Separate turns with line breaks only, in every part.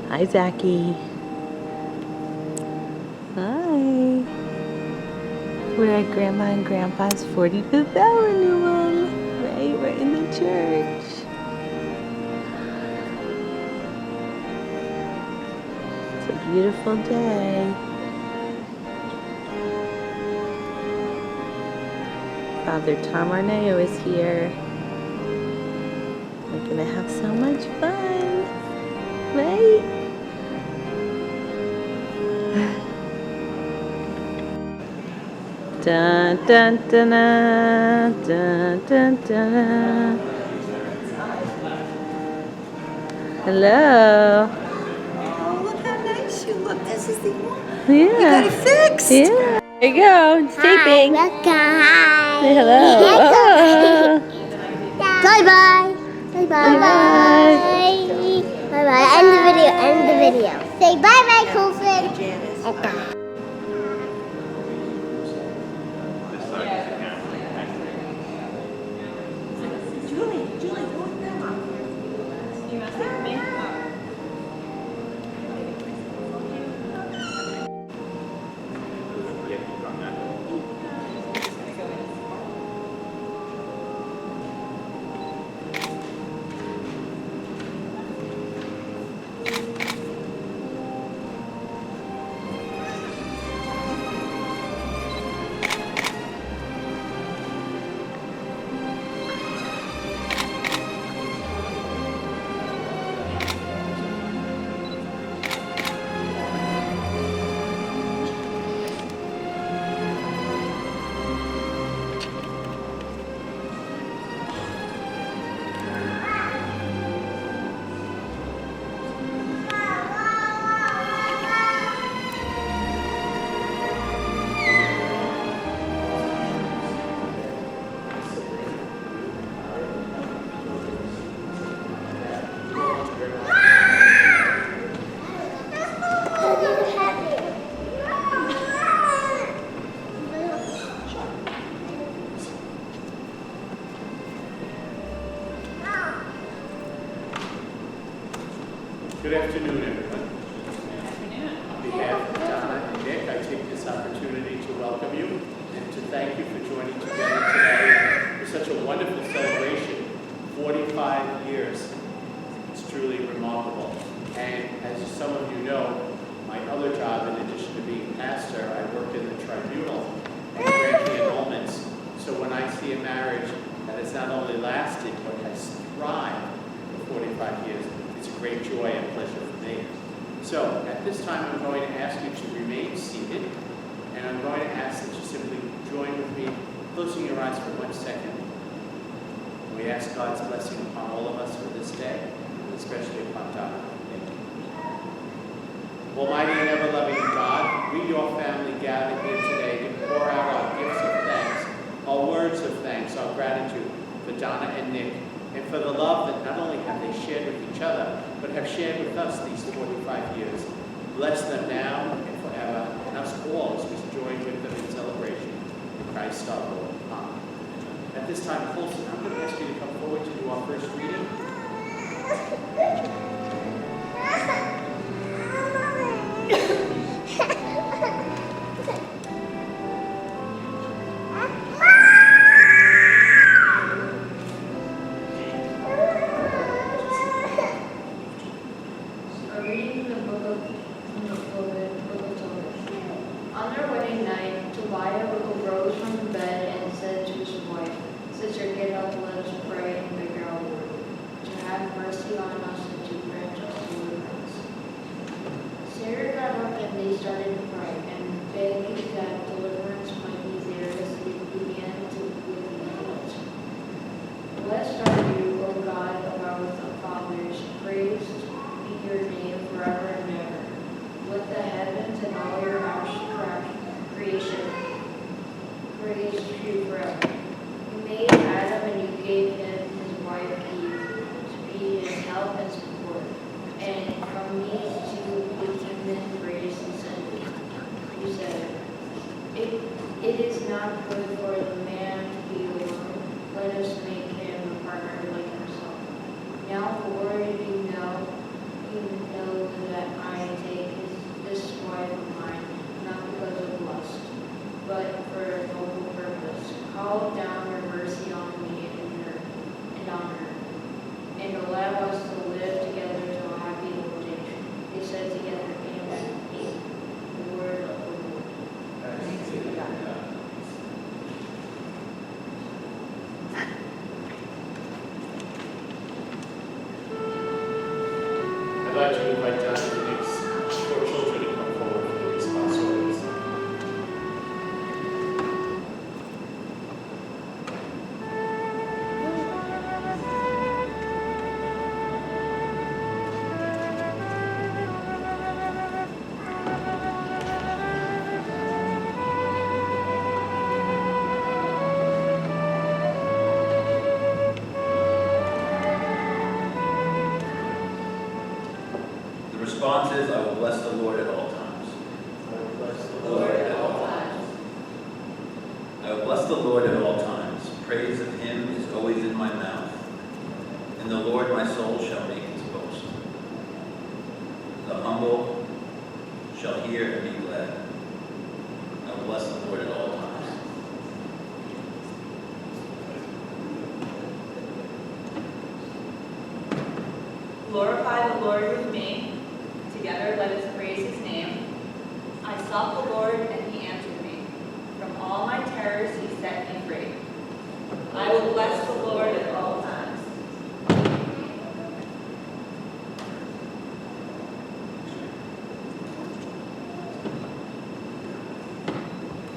Hi, Zachy. Hi. We're at Grandma and Grandpa's 45th bell renewal. Right? We're in the church. It's a beautiful day. Father Tom Arneo is here. We're gonna have so much fun, right? Dun dun dun dun dun dun. Hello.
Oh, look how nice you look. This is the one.
Yeah.
You got it fixed.
Yeah. There you go. It's taping.
Hi.
Say hello.
Bye bye. Bye bye.
Bye.
Bye bye. End the video. End the video. Say bye bye, Colson. Okay.
Julie, go with Grandma. You must have me.
Good afternoon, everyone. On behalf of Donna and Nick, I take this opportunity to welcome you and to thank you for joining together today for such a wonderful celebration. 45 years. It's truly remarkable. And as some of you know, my other job, in addition to being pastor, I work in the tribunal and granting annulments. So when I see a marriage that has not only lasted, but has thrived for 45 years, it's a great joy and pleasure for me. So at this time, I'm going to ask you to remain seated, and I'm going to ask that you simply join with me, closing your eyes for 1 second. We ask God's blessing upon all of us for this day, and especially upon Donna. Almighty and ever-loving God, we, your family, gather here today to pour out our gifts of thanks, our words of thanks, our gratitude for Donna and Nick, and for the love that not only have they shared with each other, but have shared with us these 45 years. Bless them now and forever, and us all as we join with them in celebration. In Christ our Lord. Amen. At this time, Colson, I'm going to ask you to come forward to do our first reading. like to invite Donna and the next 4 children to come forward for the responsibilities.
The response is, I will bless the Lord at all times.
I will bless the
Lord at all times. I will bless the Lord at all times. Praise of him is always in my mouth. In the Lord my soul shall make its boast. The humble shall hear and be glad. I will bless the Lord at all times.
Glorify the Lord with me. Together let us praise his name. I sought the Lord and he answered me. From all my terrors he set me free. I will bless the Lord at all times.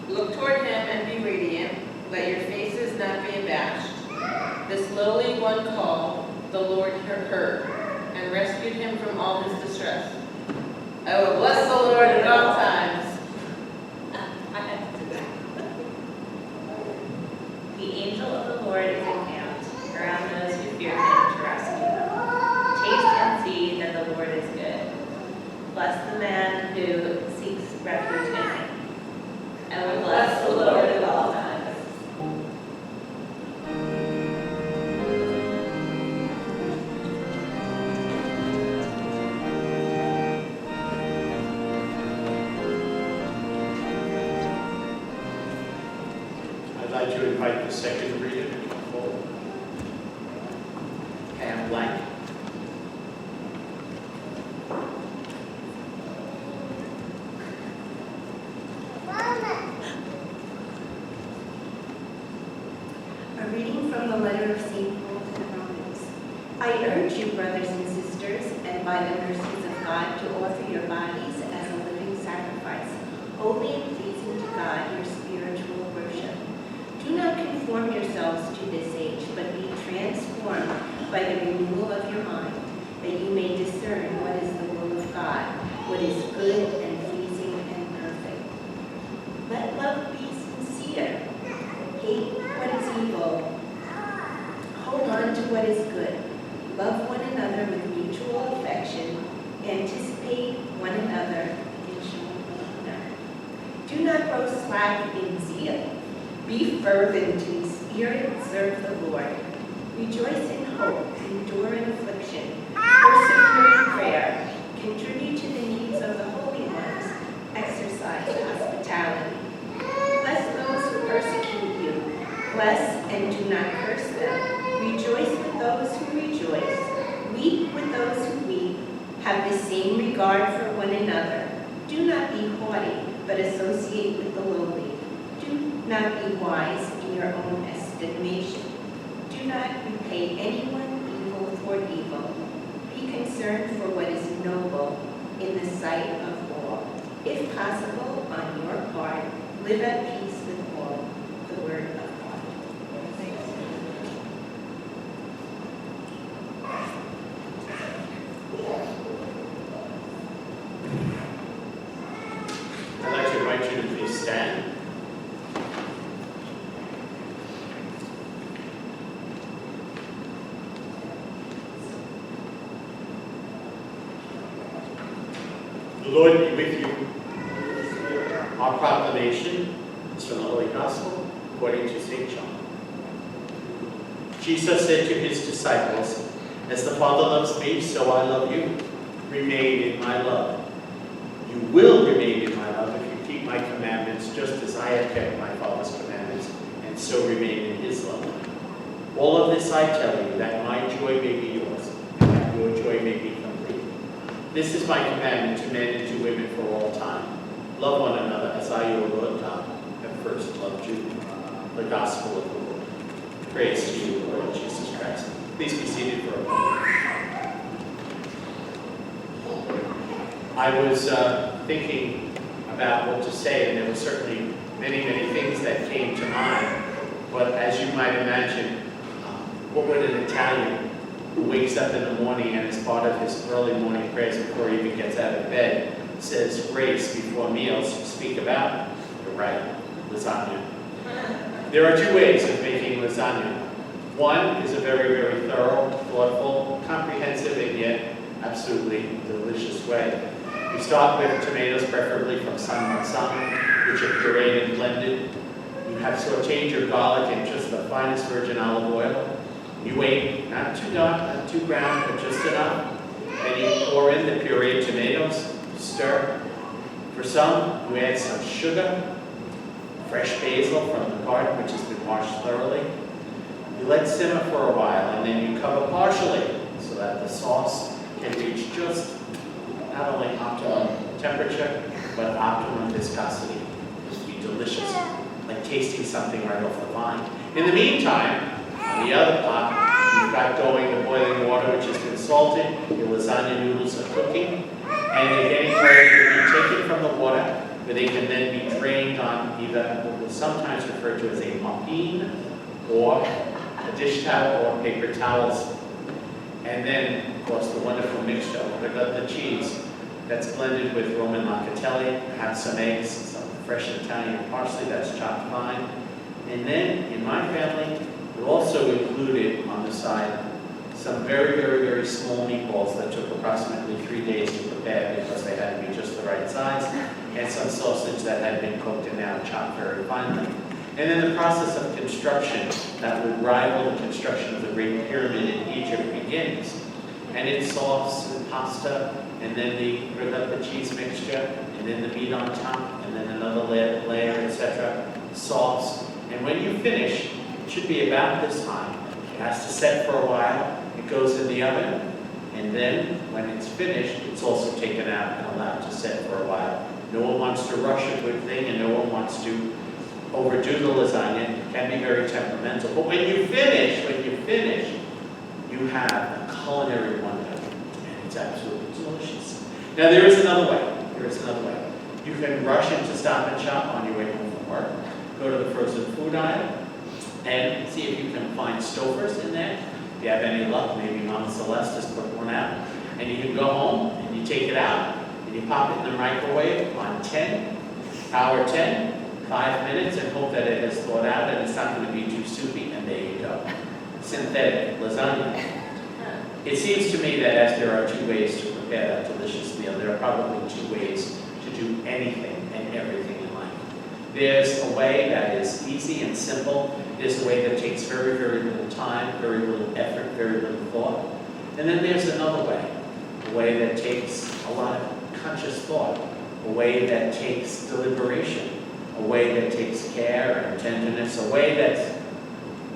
Look toward him and be radiant. Let your faces not be abashed. This lowly one called, the Lord heard, and rescued him from all his distress. I will bless the Lord at all times. I had to do that. The angel of the Lord is encamped around those who fear him to rescue them. Taste and see that the Lord is good. Bless the man who seeks refuge in him. I will bless the Lord at all times.
I'd like to invite the second reader to come forward. Pam Blank.
A reading from the letter of St. Paul to the Romans. I urge you, brothers and sisters, and by the mercies of God, to offer your bodies as a living sacrifice, holy and pleasing to God, your spiritual worship. Do not conform yourselves to this age, but be transformed by the renewal of your mind, that you may discern what is the will of God, what is good and pleasing and perfect. Let love be sincere. Hate what is evil. Hold on to what is good. Love one another with mutual affection. Anticipate one another in showing honor. Do not grow slack in zeal. Be fervent in spirit, serve the Lord. Rejoice in hope, endure in affliction, persevere in prayer, contribute to the needs of the holy ones, exercise hospitality. Bless those who persecute you. Bless and do not curse them. Rejoice with those who rejoice. Weep with those who weep. Have the same regard for one another. Do not be haughty, but associate with the lowly. Do not be wise in your own estimation. Do not repay anyone evil for evil. Be concerned for what is noble in the sight of all. If possible, on your part, live at peace with all. The word of God.
I'd like to invite you to please stand. The Lord be with you. Our proclamation is from the Holy Gospel according to St. John. Jesus said to his disciples, "As the Father loves me, so I love you. Remain in my love. You will remain in my love if you keep my commandments, just as I have kept my Father's commandments, and so remain in his love. All of this I tell you, that my joy may be yours, and that your joy may be complete. This is my commandment to men and to women for all time. Love one another as I, your Lord God, have first loved you." The Gospel of the Lord. Praise to you, Lord Jesus Christ. Please be seated for a moment. I was thinking about what to say, and there were certainly many, many things that came to mind. But as you might imagine, what would an Italian who wakes up in the morning and as part of his early morning prayers before he even gets out of bed says grace before meals speak about? You're right, lasagna. There are two ways of making lasagna. One is a very, very thorough, thoughtful, comprehensive, and yet absolutely delicious way. You start with tomatoes, preferably from San Marzano, which are pureed and blended. You have sauteed your garlic in just the finest virgin olive oil. You wait, not too dark, not too brown, but just enough. Then you pour in the pureed tomatoes, stir. For some, you add some sugar, fresh basil from the garden, which has been washed thoroughly. You let simmer for a while, and then you cover partially so that the sauce can reach just not only optimum temperature, but optimum viscosity. It'll be delicious, like tasting something right off the vine. In the meantime, on the other pot, you've got going the boiling water, which has been salted. Your lasagna noodles are cooking, and they're getting ready to be taken from the water, where they can then be drained on either what was sometimes referred to as a mopine, or a dish towel, or paper towels. And then, of course, the wonderful mixture of ricotta cheese that's blended with Roman locatelli, perhaps some eggs, some fresh Italian parsley that's chopped fine. And then, in my family, we also included on the side some very, very, very small meatballs that took approximately 3 days to prepare because they had to be just the right size, and some sausage that had been cooked and now chopped very finely. And then the process of construction that would rival the construction of the Great Pyramid in Egypt begins. And it's sauce and pasta, and then the ricotta cheese mixture, and then the meat on top, and then another layer, etc. Sauce. And when you finish, it should be about this time. It has to set for a while. It goes in the oven. And then, when it's finished, it's also taken out and allowed to set for a while. No one wants to rush a good thing, and no one wants to overdo the lasagna. It can be very temperamental. But when you finish, you have a culinary wonder, and it's absolutely delicious. Now, there is another way. You can rush into Stop and Shop on your way home from work, go to the frozen food aisle, and see if you can find Stouffer's in there. If you have any luck, maybe Mama Celeste has put one out. And you can go home, and you take it out, and you pop it in the microwave on 10, power 10, 5 minutes, and hope that it has thawed out and it's not going to be too soupy, and there you go. Synthetic lasagna. It seems to me that as there are two ways to prepare that delicious meal, there are probably two ways to do anything and everything in life. There's a way that is easy and simple. There's a way that takes very, very little time, very little effort, very little thought. And then there's another way, a way that takes a lot of conscious thought, a way that takes deliberation, a way that takes care and tenderness, a way that's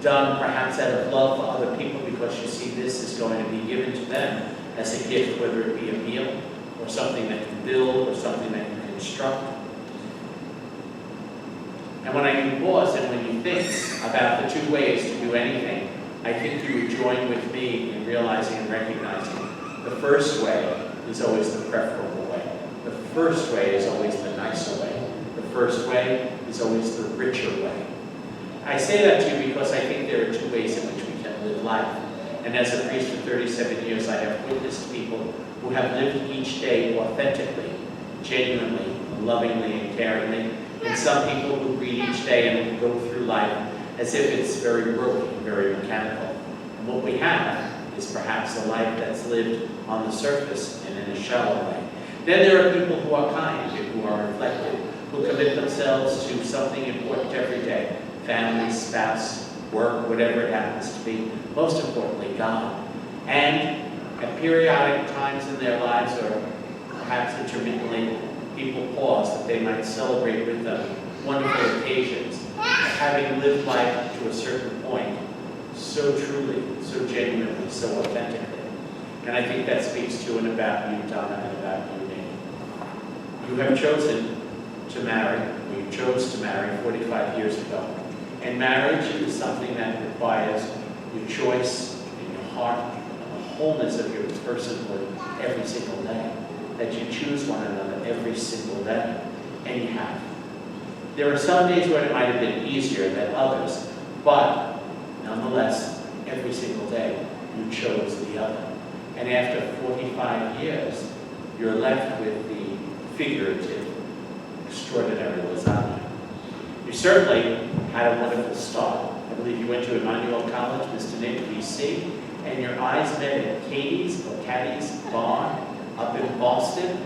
done perhaps out of love for other people because you see this is going to be given to them as a gift, whether it be a meal or something that you build or something that you construct. And when you pause and when you think about the two ways to do anything, I think you would join with me in realizing and recognizing the first way is always the preferable way. The first way is always the nicer way. The first way is always the richer way. I say that to you because I think there are two ways in which we can live life. And as a priest for 37 years, I have witnessed people who have lived each day authentically, genuinely, lovingly, and caringly. And some people who read each day and go through life as if it's very broken, very mechanical. And what we have is perhaps a life that's lived on the surface and in a shallow way. Then there are people who are kind, who are reflective, who commit themselves to something important every day. Family, spouse, work, whatever it happens to be. Most importantly, God. And at periodic times in their lives, or perhaps intermittently, people pause that they might celebrate with them wonderful occasions, having lived life to a certain point, so truly, so genuinely, so authentically. And I think that speaks to and about you, Donna, and about you, Nick. You have chosen to marry, or you chose to marry 45 years ago. And marriage is something that requires your choice and your heart and the wholeness of your personhood every single day. that you choose one another every single day, and you have. There are some days where it might have been easier than others, but nonetheless, every single day, you chose the other. And after 45 years, you're left with the figurative, extraordinary lasagna. You certainly had a wonderful start. I believe you went to Renewal College, Mr. Nick, BC, and your eyes met at Katie's barn up in Boston.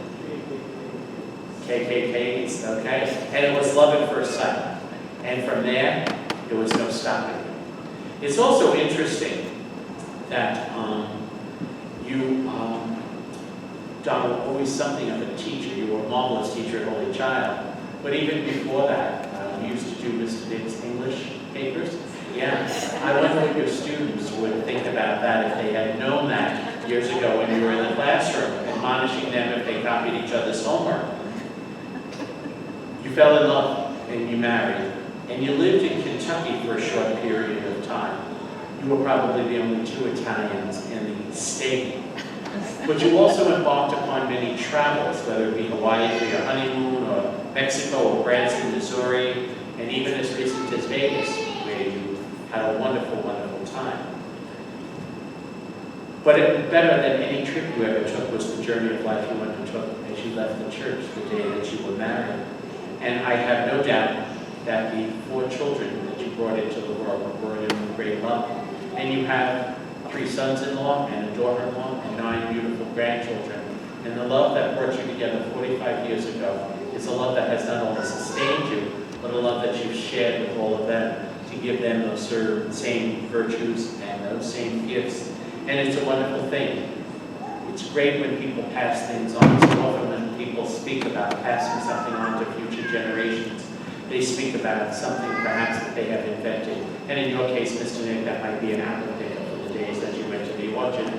KKK's, okay? And it was love at first sight. And from there, there was no stopping it. It's also interesting that Donna, were always something of a teacher. You were a marvelous teacher at Holy Child. But even before that, you used to do Mr. Nick's English papers. Yeah. I wonder what your students would think about that if they had known that years ago when you were in the classroom, admonishing them if they copied each other's homework. You fell in love and you married, and you lived in Kentucky for a short period of time. You were probably the only two Italians in the state. But you also embarked upon many travels, whether it be Hawaii for your honeymoon, or Mexico, or Branson, Missouri, and even as recent as Vegas, where you had a wonderful, wonderful time. But better than any trip you ever took was the journey of life you went and took as you left the church the day that you were married. And I have no doubt that the 4 children that you brought into the world were brought in with great love. And you have 3 sons-in-law and a daughter-in-law and 9 beautiful grandchildren. And the love that brought you together 45 years ago is a love that has not only sustained you, but a love that you've shared with all of them to give them those same virtues and those same gifts. And it's a wonderful thing. It's great when people pass things on. So often when people speak about passing something on to future generations, they speak about something perhaps that they have invented. And in your case, Mr. Nick, that might be an apple picker for the days that you went to the orchard.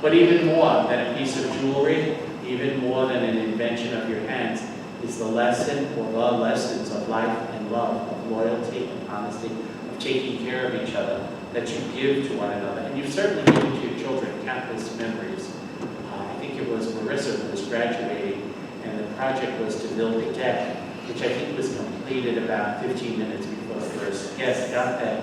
But even more than a piece of jewelry, even more than an invention of your hands, is the lesson or the lessons of life and love, of loyalty and honesty, of taking care of each other that you give to one another. And you've certainly given to your children countless memories. I think it was Marissa who was graduating, and the project was to build a deck, which I think was completed about 15 minutes before the first guest got there.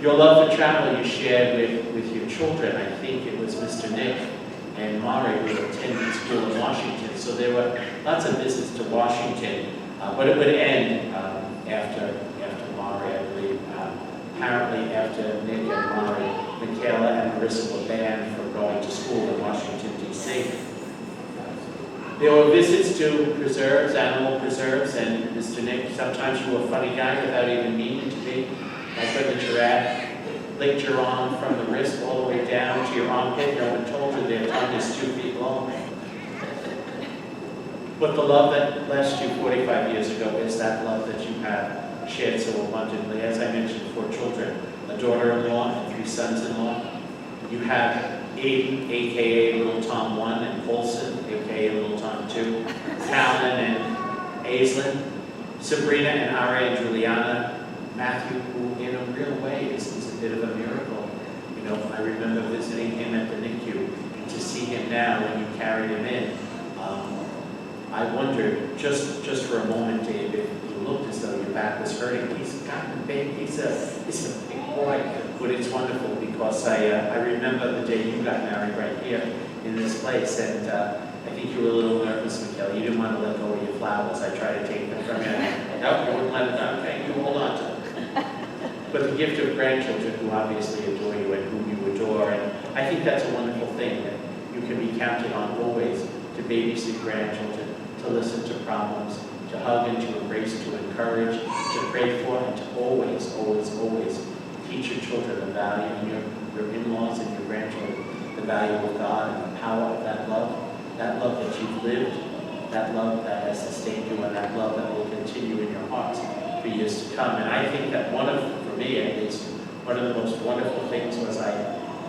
Your love for travel you shared with your children. I think it was Mr. Nick and Mari who attended school in Washington. So there were lots of visits to Washington, but it would end after Mari, I believe. Apparently after Nick and Mari, Michaela and Marissa were banned from going to school in Washington, D.C. There were visits to preserves, animal preserves, and Mr. Nick, sometimes you were a funny guy without even meaning to be. Like when the giraffe licked your arm from the wrist all the way down to your armpit. No one told you their tongue is 2 feet long. But the love that blessed you 45 years ago is that love that you have shared so abundantly. As I mentioned, 4 children, a daughter-in-law and 3 sons-in-law. You have Aiden, a.k.a. Little Tom 1, and Colson, a.k.a. Little Tom 2, Talon and Aislinn, Sabrina and Ara and Juliana, Matthew, who in a real way is a bit of a miracle. You know, I remember visiting him at the NICU, and to see him now when you carried him in, I wondered, just for a moment, David, you looked as though your back was hurting. He's gotten big, he's a big boy, but it's wonderful because I remember the day you got married right here in this place, and I think you were a little nervous, Michaela. You didn't want to let go of your flowers. I tried to take them from you. No, you wouldn't let it go. Okay, you hold on to them. But the gift of grandchildren who obviously adore you and whom you adore, and I think that's a wonderful thing, that you can be counted on always to babysit grandchildren, to listen to problems, to hug and to embrace, to encourage, to pray for, and to always, always, always teach your children the value, and your in-laws and your grandchildren, the value of God and the power of that love that you've lived, that love that has sustained you, and that love that will continue in your hearts for years to come. And I think that for me at least, one of the most wonderful things was I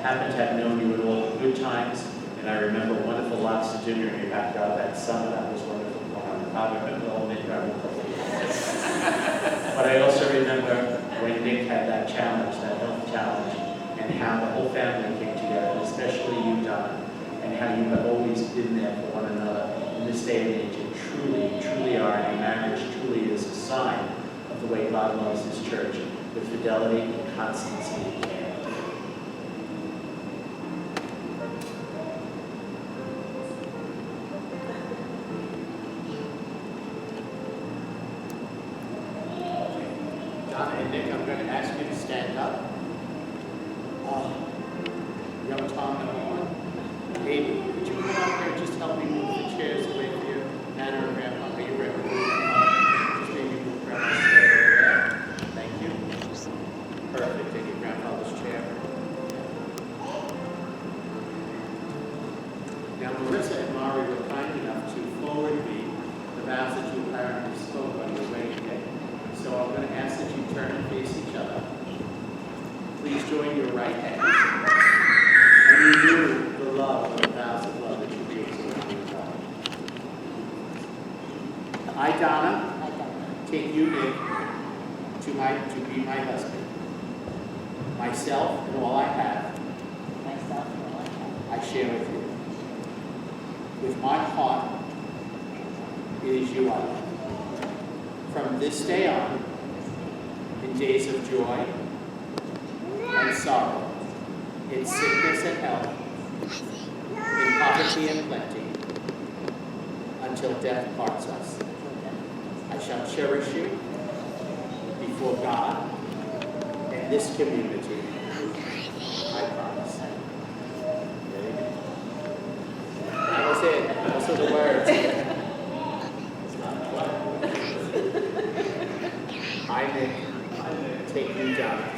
happened to have known you in all the good times, and I remember a wonderful lobster dinner in your backyard that summer. That was wonderful. I remember the whole midnight. But I also remember when Nick had that challenge, that health challenge, and how the whole family came together, especially you, Donna, and and how you have always been there for one another in this day and age. And truly are, and your marriage truly is a sign of the way God loves his church, with fidelity and constancy and care. Donna and Nick, I'm going to ask you to stand up. Young Tom, number one. Amy, could you come out there and just help me move the chairs away from you? Nana or Grandpa, are you ready? Just maybe move Grandpa's chair over there. Thank you. Perfect. Take your grandfather's chair. Now, Melissa and Mari were kind enough to forward me the vows that you apparently spoke on your wedding day. So I'm going to ask that you turn and face each other. Please join your right hand. And renew the love of the vows of love that you gave surrounding your God. I, Donna, take you, Nick, to be my husband. Myself and all I have, I share with you. With my heart, it is you I love. From this day on, in days of joy and sorrow, in sickness and health, in poverty and plenty, until death parts us, I shall cherish you before God and this community. I promise. That was it. Those are the words. I, Nick, take you, Donna,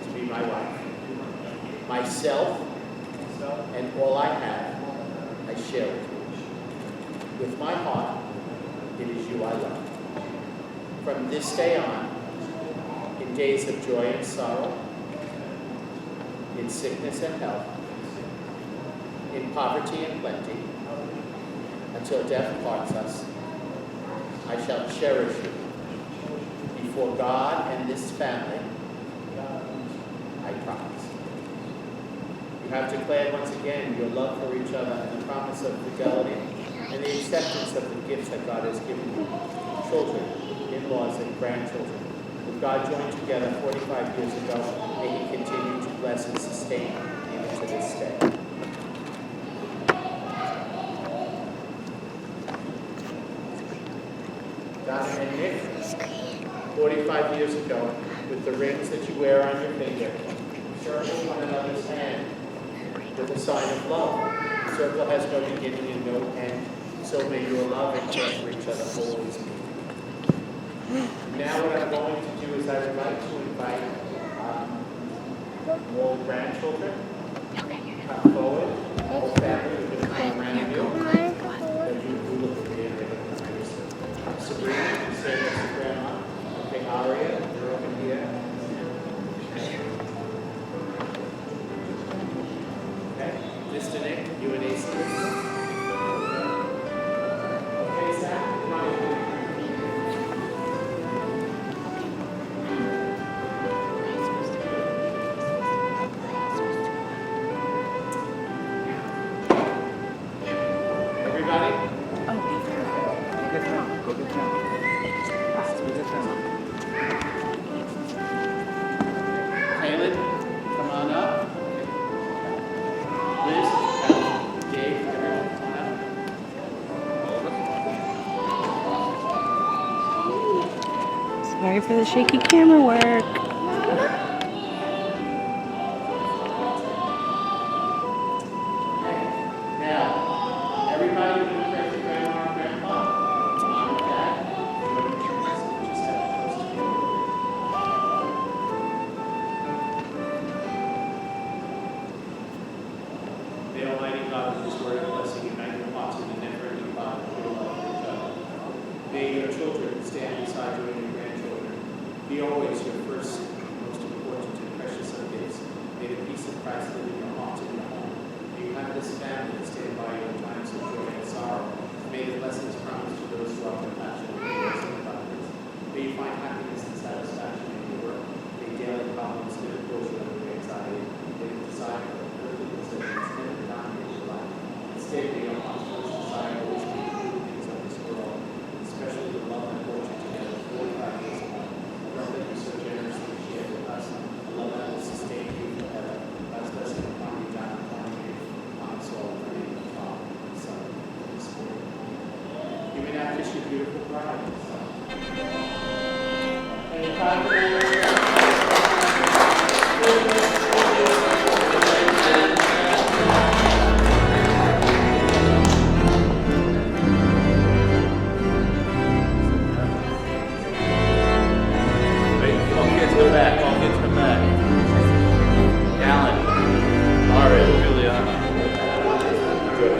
to be my wife. Myself and all I have, I share with you. With my heart, it is you I love. From this day on, in days of joy and sorrow, in sickness and health, in poverty and plenty, until death parts us, I shall cherish you before God and this family. I promise. You have declared once again your love for each other and the promise of fidelity and the acceptance of the gifts that God has given you, children, in-laws, and grandchildren, who God joined together 45 years ago. May He continue to bless and sustain even to this day. Donna and Nick, 45 years ago, with the rings that you wear on your finger, circle one another's hand with a sign of love. The circle has no beginning and no end, so may your love and care for each other always be. Now what I'm going to do is I would like to invite all grandchildren come forward, whole family, who can come around you. That you look at me and recognize. Sabrina, you say this to Grandma. Okay, Aria, you're over here. Okay, Mr. Nick, you and AC. Okay, Zach, come on. Kaylin, come on up. Liz, Dave, everyone, come on up.
Sorry for the shaky camera work.
Now, everybody who prayed for Grandma and Grandpa, Mom and Dad, just have close to you. May Almighty God, with His word and blessing, unite your hearts in the never-ending bond of your love for each other. May your children stand beside you and your grandchildren. Be always your first, most important, and precious of gifts. May the peace of Christ live in your heart and your home. May you have this family to stand by you in times of joy and sorrow. May the blessings promised to those who are compassionate and those in abundance. May you find happiness and satisfaction in your work. May daily problems give a closure of your anxiety. May the desire for earthly possessions never dominate your life. kiss your beautiful bride. Wait, all kids come back, all kids come back. Alan, Laura, Juliana. Good.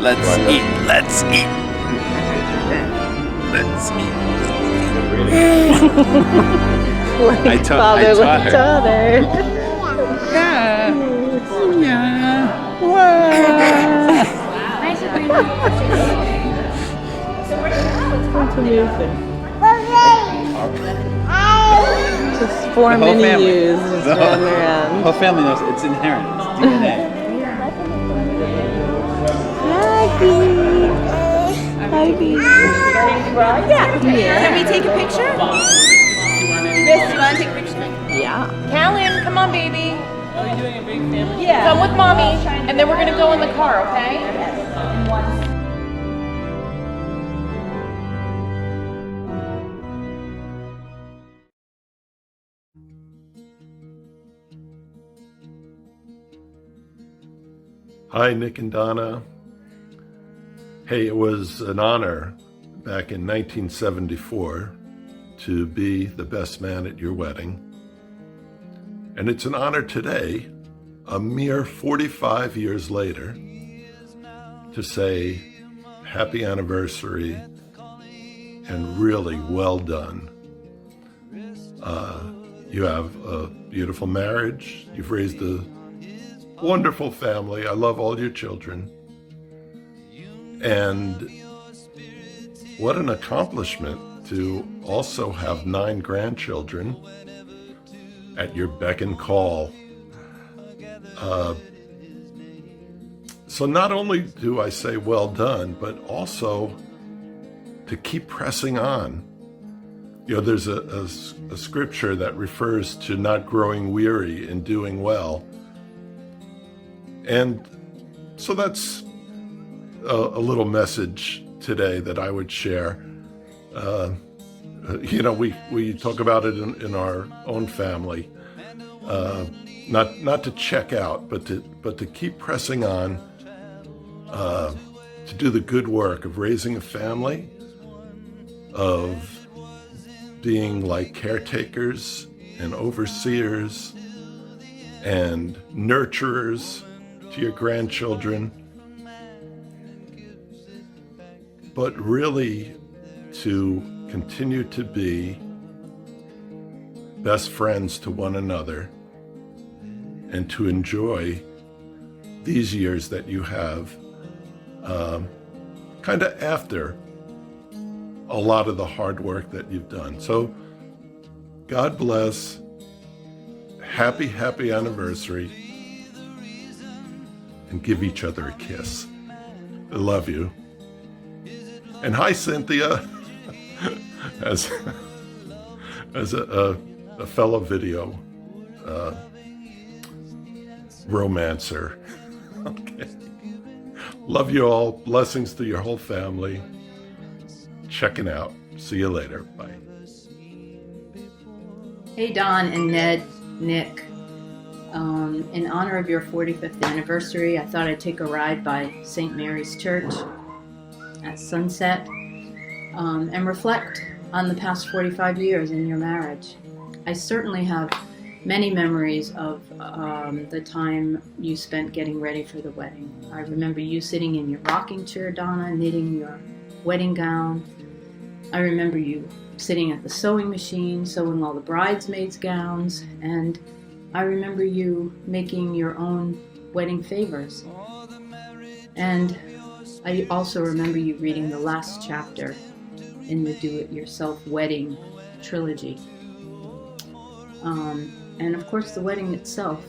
Let's eat. Let's eat. Let's eat.
Like
taught
father, like
her.
daughter.
Yeah. Yeah.
That's amazing. Just four
The whole
mini
family.
yous just running around.
Whole family knows it's inherent. It's DNA.
Hi, baby. Yeah.
Can we take a picture? Miss, you want to take a picture?
Yeah.
Callan, come on, baby. Are you doing a big family? Yeah. Come with mommy, and then we're going to go in the car, okay?
Hi, Nick and Donna. Hey, it was an honor back in 1974 to be the best man at your wedding. And it's an honor today, a mere 45 years later, to say happy anniversary and really well done. You have a beautiful marriage. You've raised a wonderful family. I love all your children. And what an accomplishment to also have 9 grandchildren at your beck and call. So not only do I say well done, but also to keep pressing on. You know, there's a scripture that refers to not growing weary in doing well. And so that's a little message today that I would share. You know, we talk about it in our own family, not to check out, but to keep pressing on, to do the good work of raising a family, of being like caretakers and overseers and nurturers to your grandchildren, but really to continue to be best friends to one another and to enjoy these years that you have kind of after a lot of the hard work that you've done. So God bless. Happy anniversary. And give each other a kiss. I love you. And hi, Cynthia, as a fellow video romancer. Okay. Love you all. Blessings to your whole family. checking out. See you later. Bye.
Hey, Don and Ned, Nick. In honor of your 45th anniversary, I thought I'd take a ride by St. Mary's Church at sunset and reflect on the past 45 years in your marriage. I certainly have many memories of the time you spent getting ready for the wedding. I remember you sitting in your rocking chair, Donna, knitting your wedding gown. I remember you sitting at the sewing machine, sewing all the bridesmaids' gowns, and I remember you making your own wedding favors. And I also remember you reading the last chapter in the do-it-yourself wedding trilogy. And of course the wedding itself,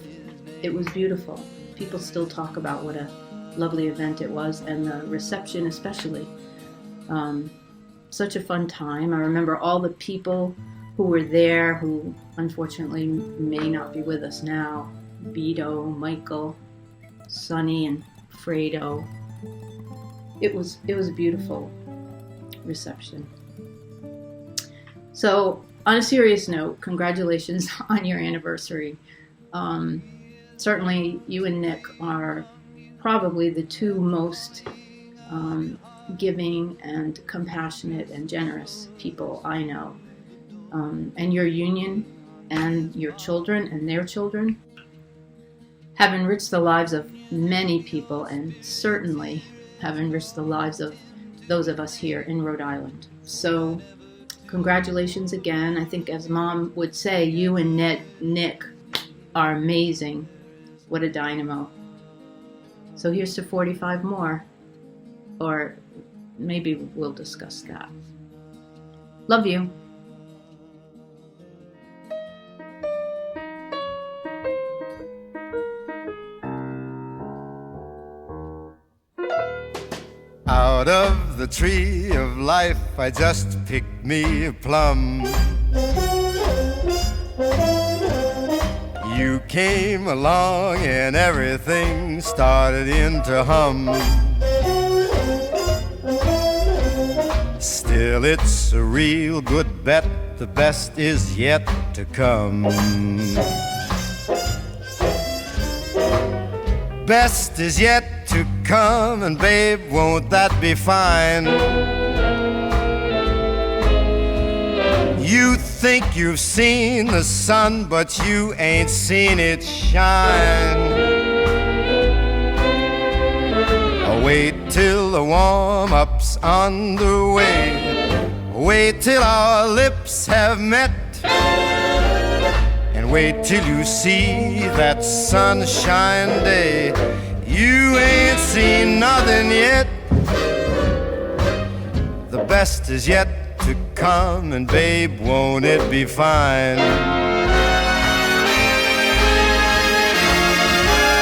it was beautiful. People still talk about what a lovely event it was, and the reception especially. Such a fun time. I remember all the people who were there who unfortunately may not be with us now. Beto, Michael, Sonny, and Fredo. It was a beautiful reception. So, on a serious note, congratulations on your anniversary. Certainly, you and Nick are probably the two most giving and compassionate and generous people I know. And your union and your children and their children have enriched the lives of many people, and certainly have enriched the lives of those of us here in Rhode Island. So congratulations again. I think, as Mom would say, you and Nick are amazing. What a dynamo. So here's to 45 more, or maybe we'll discuss that. Love you.
Out of the tree of life I just picked me a plum. You came along and everything started in to hum. Still it's a real good bet, the best is yet to come. Best is yet to come, and babe, won't that be fine? You think you've seen the sun, but you ain't seen it shine. Wait till the warm-up's underway. Wait till our lips have met. And wait till you see that sunshine day. You ain't seen nothing yet. The best is yet to come, and babe, won't it be fine?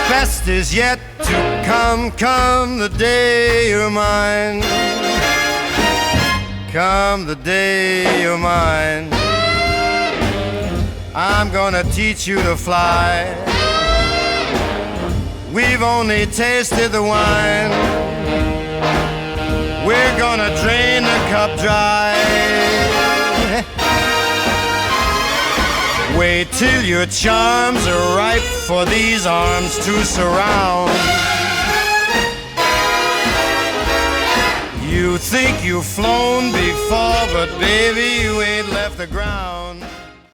Best is yet to come, come the day you're mine. Come the day you're mine. I'm gonna teach you to fly. We've only tasted the wine. We're gonna drain the cup dry. Wait till your charms are ripe for these arms to surround. You think you've flown before, but baby, you ain't left the ground.